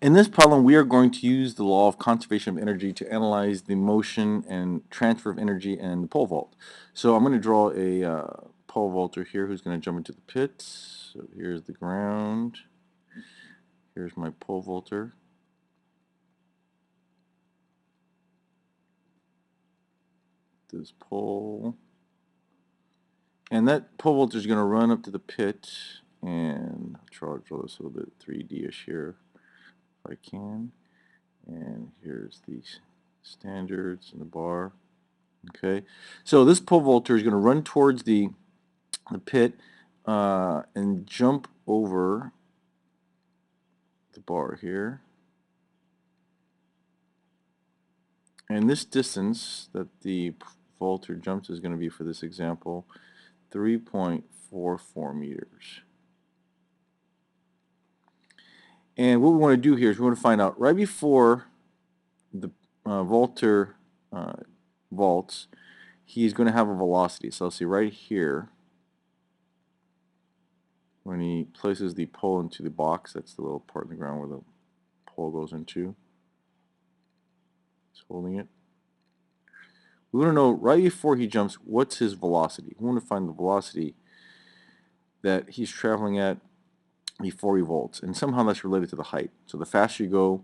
In this problem, we are going to use the law of conservation of energy to analyze the motion and transfer of energy in the pole vault. So I'm going to draw a pole vaulter here who's going to jump into the pit. So here's the ground. Here's my pole vaulter. This pole. And that pole vaulter is going to run up to the pit. And I'll draw this a little bit 3D-ish here if I can. And here's the standards and the bar. Okay, so this pole vaulter is going to run towards the pit and jump over the bar here. And this distance that the vaulter jumps is going to be, for this example, 3.44 meters. And what we want to do here is we want to find out right before the vaulter vaults, he's going to have a velocity. So let's see right here, when he places the pole into the box, that's the little part in the ground where the pole goes into. It's holding it. We want to know right before he jumps, what's his velocity. We want to find the velocity that he's traveling at before he vaults, and somehow that's related to the height. So the faster you go,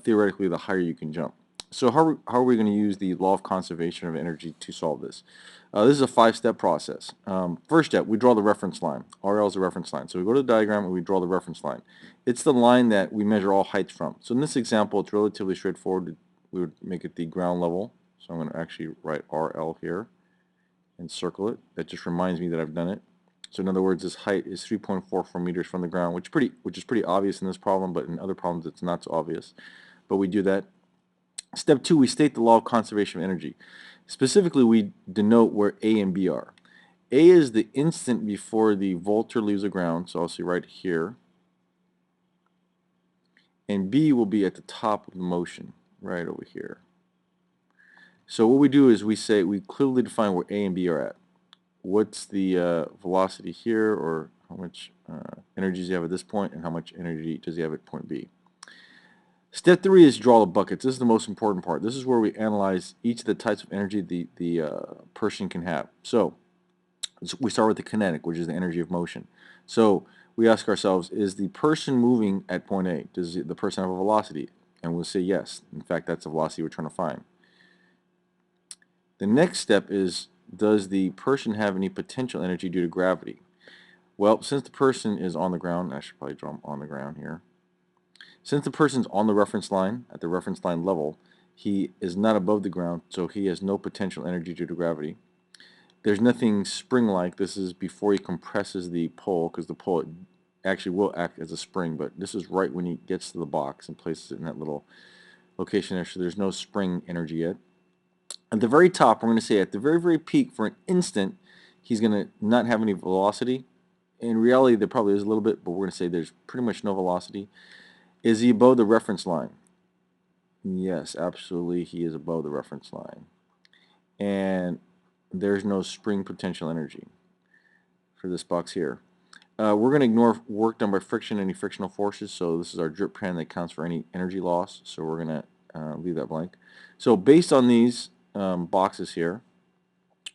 theoretically, the higher you can jump. So how are we going to use the law of conservation of energy to solve this? This is a 5-step process. First step, we draw the reference line. RL is the reference line. So we go to the diagram and we draw the reference line. It's the line that we measure all heights from. So in this example, it's relatively straightforward. We would make it the ground level. So I'm going to actually write RL here and circle it. That just reminds me that I've done it. So in other words, this height is 3.44 meters from the ground, which is pretty obvious in this problem, but in other problems it's not so obvious. But we do that. Step 2, we state the law of conservation of energy. Specifically, we denote where A and B are. A is the instant before the vaulter leaves the ground, so I'll see right here. And B will be at the top of the motion, right over here. So what we do is we clearly define where A and B are at. What's the velocity here, or how much energy does he have at this point, and how much energy does he have at point B. Step 3 is draw the buckets. This is the most important part. This is where we analyze each of the types of energy the person can have. So we start with the kinetic, which is the energy of motion. So we ask ourselves, is the person moving at point A? Does the person have a velocity? And we'll say yes. In fact, that's the velocity we're trying to find. The next step is, does the person have any potential energy due to gravity? Well, since the person is on the ground, I should probably draw him on the ground here. Since the person's on the reference line, at the reference line level, he is not above the ground, so he has no potential energy due to gravity. There's nothing spring-like. This is before he compresses the pole, because the pole actually will act as a spring, but this is right when he gets to the box and places it in that little location there, so there's no spring energy yet. At the very top, we're going to say at the very, very peak, for an instant, he's going to not have any velocity. In reality, there probably is a little bit, but we're going to say there's pretty much no velocity. Is he above the reference line? Yes, absolutely, he is above the reference line. And there's no spring potential energy for this box here. We're going to ignore work done by friction, any frictional forces, so this is our drip pan that counts for any energy loss, so we're going to leave that blank. So based on these boxes here,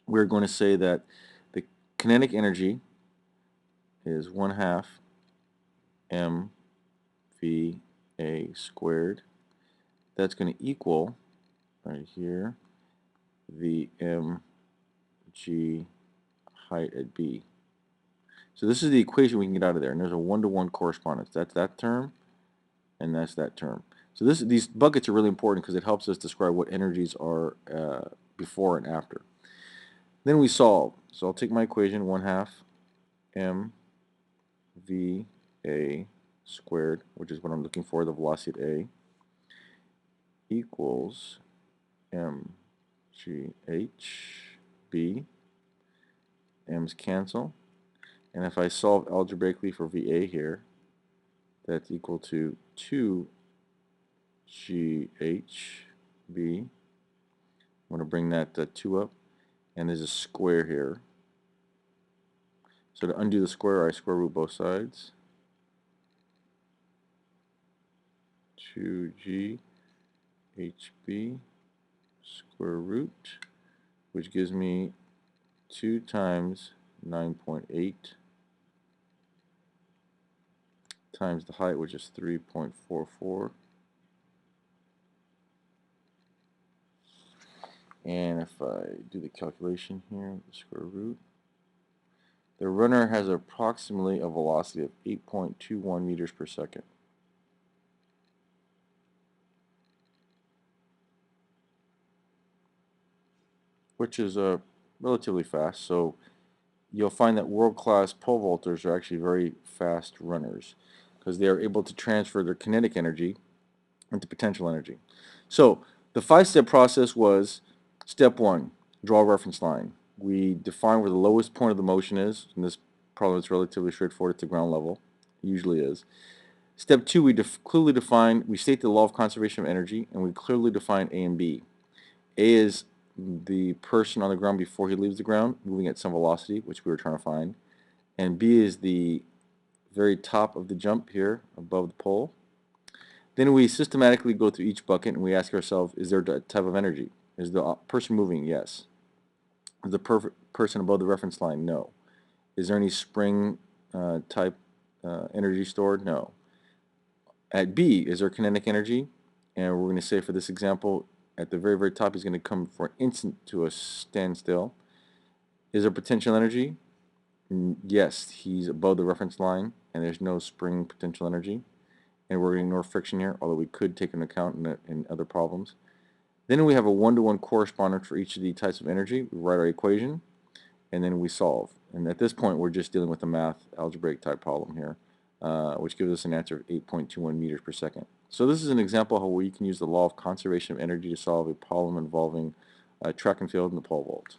we're going to say that the kinetic energy is 1/2 mva squared. That's going to equal, right here, the mg height at B. So this is the equation we can get out of there, and there's a 1-to-1 correspondence. That's that term, and that's that term. So these buckets are really important because it helps us describe what energies are before and after. Then we solve. So I'll take my equation, 1/2 mva squared, which is what I'm looking for, the velocity at A, equals mgh. M's cancel. And if I solve algebraically for VA here, that's equal to 2GHB. I'm going to bring that 2 up, and there's a square here. So to undo the square, I square root both sides. 2G HB square root, which gives me 2 times 9.8 times the height, which is 3.44. And if I do the calculation here, the square root, the runner has approximately a velocity of 8.21 meters per second. Which is relatively fast. So you'll find that world-class pole vaulters are actually very fast runners because they are able to transfer their kinetic energy into potential energy. So the 5-step process was: step 1, draw a reference line. We define where the lowest point of the motion is. In this problem, it's relatively straightforward. It's the ground level. It usually is. Step 2, we state the law of conservation of energy, and we clearly define A and B. A is the person on the ground before he leaves the ground, moving at some velocity, which we were trying to find. And B is the very top of the jump here, above the pole. Then we systematically go through each bucket and we ask ourselves, is there a type of energy? Is the person moving? Yes. Is the person above the reference line? No. Is there any spring type energy stored? No. At B, is there kinetic energy? And we're going to say, for this example, at the very, very top, he's going to come for an instant to a standstill. Is there potential energy? Yes, he's above the reference line, and there's no spring potential energy. And we're going to ignore friction here, although we could take into account in other problems. Then we have a one-to-one correspondence for each of the types of energy. We write our equation, and then we solve. And at this point, we're just dealing with a math algebraic type problem here, which gives us an answer of 8.21 meters per second. So this is an example of how we can use the law of conservation of energy to solve a problem involving track and field and the pole vault.